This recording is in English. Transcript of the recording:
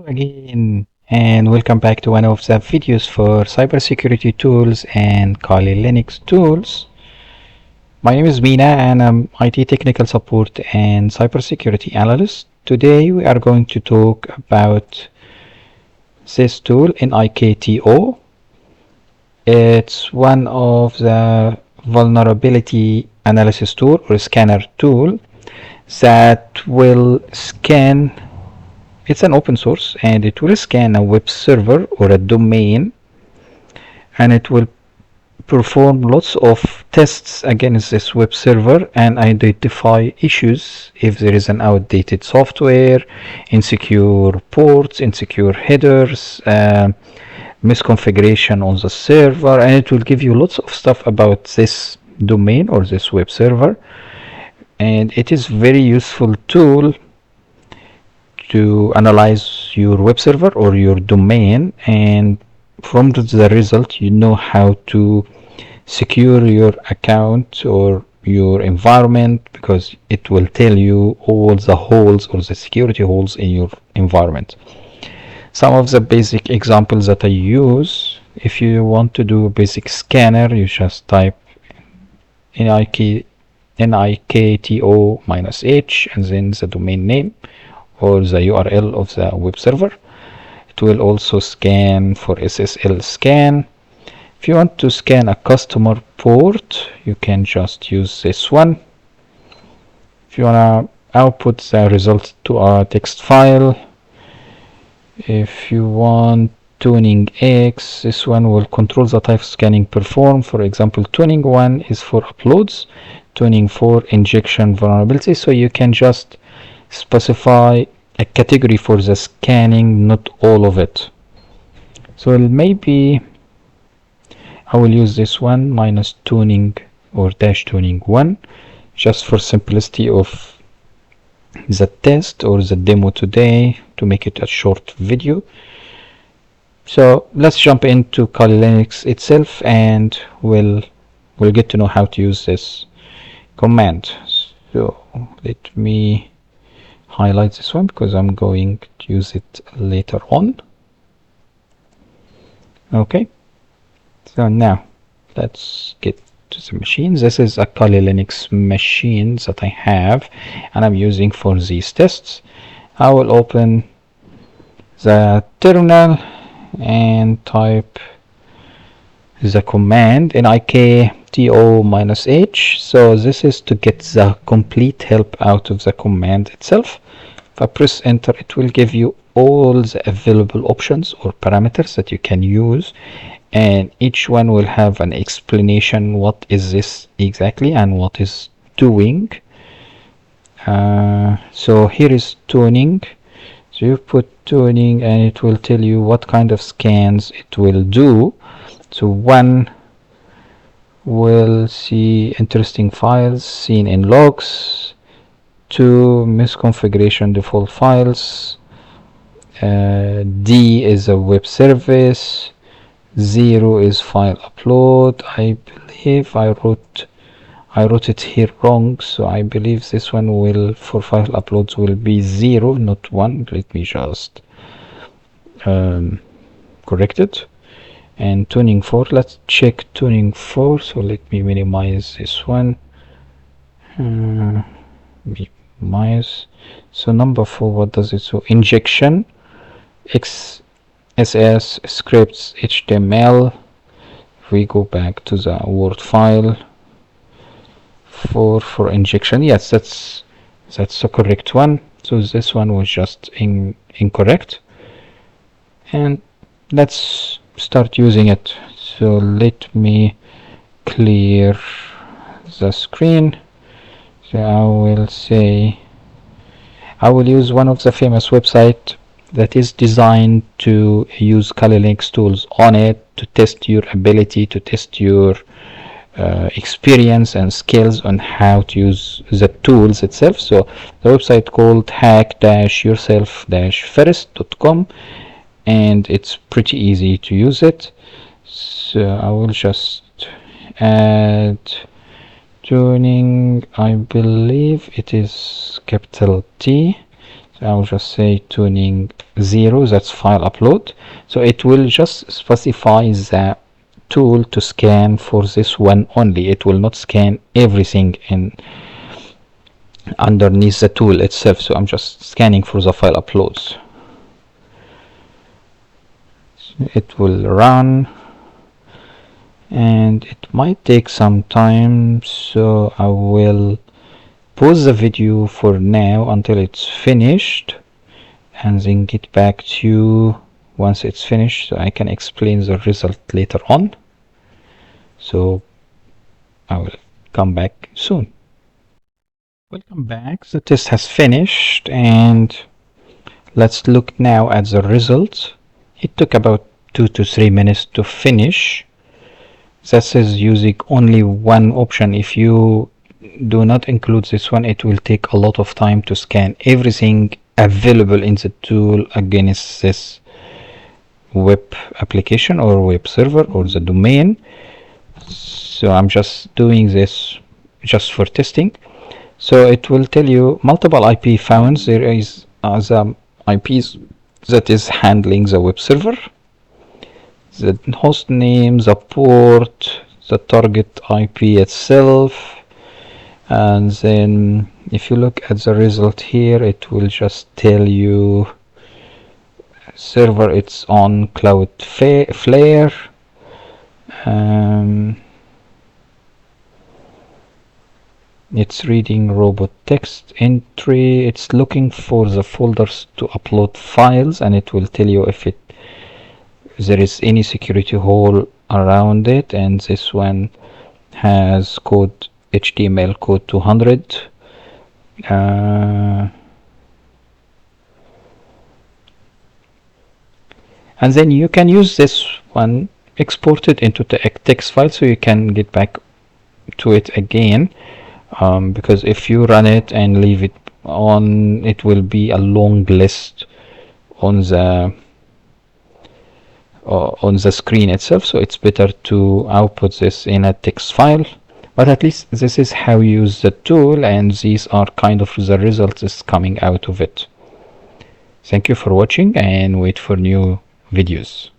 again, and welcome back to one of the videos for cybersecurity tools and Kali Linux tools. My name is Mina and I'm IT technical support and cybersecurity analyst. Today we are going to talk about this tool Nikto. It's one of the vulnerability analysis tool or scanner tool that will scan. It's an open source and it will scan a web server or a domain, and it will perform lots of tests against this web server and identify issues if there is an outdated software, insecure ports, insecure headers, misconfiguration on the server, and it will give you lots of stuff about this domain or this web server. And it is very useful tool to analyze your web server or your domain, and from the result you know how to secure your account or your environment, because it will tell you all the holes or the security holes in your environment. Some of the basic examples that I use: if you want to do a basic scanner, you just type nikto -h and then the domain name or the URL of the web server. It will also scan for SSL scan. If you want to scan a customer port, you can just use this one. If you want to output the result to a text file, if you want tuning X, this one will control the type of scanning performed. For example, tuning 1 is for uploads, tuning 4 injection vulnerability. So you can just specify a category for the scanning, not all of it. So maybe I will use this one minus tuning or dash tuning 1 just for simplicity of the test or the demo today, to make it a short video. So let's jump into Kali Linux itself and we'll get to know how to use this command. So let me highlight this one because I'm going to use it later on. Okay, so now let's get to the machine. This is a Kali Linux machine that I have and I'm using for these tests. I will open the terminal and type the command nikto -h. So this is to get the complete help out of the command itself. If I press enter, it will give you all the available options or parameters that you can use, and each one will have an explanation what is this exactly and what is doing. So here is tuning. So you put tuning and it will tell you what kind of scans it will do. So 1 will see interesting files seen in logs, 2 misconfiguration default files, D is a web service, 0 is file upload. I believe I wrote it here wrong, so I believe this one will, for file uploads, will be 0, not 1. Let me just correct it. And tuning 4, let's check tuning 4. So let me minimize this one. Minimize. So number 4, what does it? So injection, XSS scripts, HTML. If we go back to the Word file, for injection, yes, that's the correct one. So this one was just incorrect, and let's start using it. So let me clear the screen. So I will say I will use one of the famous website that is designed to use Kali Linux tools on it to test your ability, to test your experience and skills on how to use the tools itself. So the website called hack-yourself-first.com, and it's pretty easy to use it. So I will just add tuning. I believe it is capital T. So I'll just say tuning 0, that's file upload. So it will just specify the tool to scan for this one only. It will not scan everything in underneath the tool itself. So I'm just scanning for the file uploads. So it will run, and it might take some time, so I will pause the video for now until it's finished and then get back to you once it's finished, so I can explain the result later on. So I will come back soon. Welcome back. The test has finished, and let's look now at the results. It took about 2 to 3 minutes to finish. That says using only one option. If you do not include this one, it will take a lot of time to scan everything available in the tool against this web application or web server or the domain. So I'm just doing this just for testing. So it will tell you multiple IP found. There is the IPs that is handling the web server, the host name, the port, the target IP itself, and then if you look at the result here, it will just tell you server it's on Cloudflare. It's reading robot text entry. It's looking for the folders to upload files, and it will tell you if there is any security hole around it. And this one has code HTML code 200. And then you can use this one, export it into the text file, so you can get back to it again. Because if you run it and leave it on, it will be a long list on the screen itself. So it's better to output this in a text file. But at least this is how you use the tool, and these are kind of the results is coming out of it. Thank you for watching, and wait for new videos.